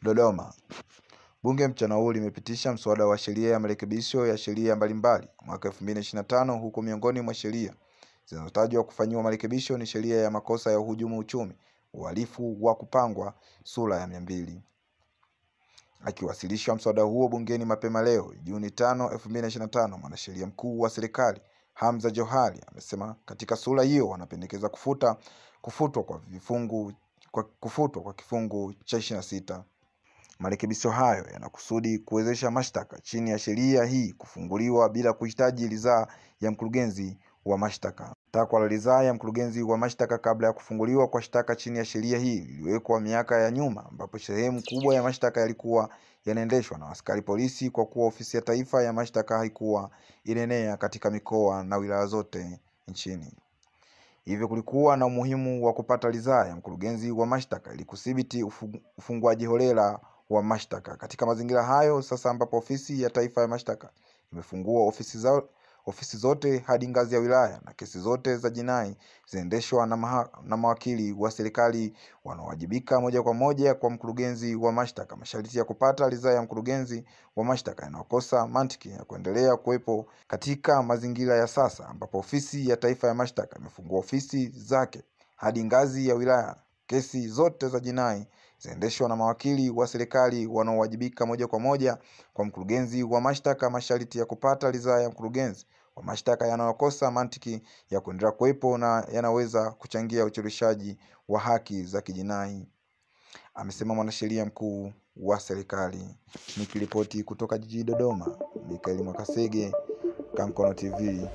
Dodoma. Bunge mchana huu limepitisha mswada wa sheria ya marekebisho ya sheria mbalimbali mwaka 2025, huko miongoni mwa sheria zinazotajwa kufanyiwa marekebisho ni sheria ya makosa ya uhujumu uchumi, uhalifu wa kupangwa sura ya 200. Akiwasilisha mswada huo bungeni mapema leo Juni 5, 2025, mwanasheria mkuu wa serikali Hamza Johari amesema katika sura hiyo wanapendekeza kufutwa kwa kifungu cha 26. Marekebisho hayo yanakusudi kuwezesha mashtaka chini ya sheria hii kufunguliwa bila kuhitaji ridhaa ya mkurugenzi wa mashtaka. Takwa la ridhaa ya mkurugenzi wa mashtaka kabla ya kufunguliwa kwa shtaka chini ya sheria hii liliwekwa miaka ya nyuma, ambapo sehemu kubwa ya mashtaka yalikuwa yanaendeshwa na askari polisi, kwa kuwa ofisi ya taifa ya mashtaka haikuwa inaenea katika mikoa na wilaya zote nchini. Hivyo kulikuwa na umuhimu wa kupata ridhaa ya mkurugenzi wa mashtaka ili kudhibiti ufunguaji holela wa mashtaka. Katika mazingira hayo sasa, ambapo ofisi ya taifa ya mashtaka imefungua ofisi zote hadi ngazi ya wilaya, na kesi zote za jinai zinaendeshwa na mawakili wa serikali wanaowajibika moja kwa moja kwa mkurugenzi wa mashtaka, masharti ya kupata ridhaa ya mkurugenzi wa mashtaka yanakosa mantiki ya kuendelea kuwepo katika mazingira ya sasa, ambapo ofisi ya taifa ya mashtaka imefungua ofisi zake hadi ngazi ya wilaya. Kesi zote za jinai zinaendeshwa na mawakili wa serikali wanaowajibika moja kwa moja kwa mkurugenzi wa mashtaka, masharti ya kupata ridhaa ya mkurugenzi wa mashtaka yanayokosa mantiki ya kuendelea kuwepo na yanaweza kuchangia ucheleweshaji wa haki za kijinai, amesema mwanasheria mkuu wa serikali. Nikiripoti kutoka jijini Dodoma, Mikaeli Mwakasege, Kamkono TV.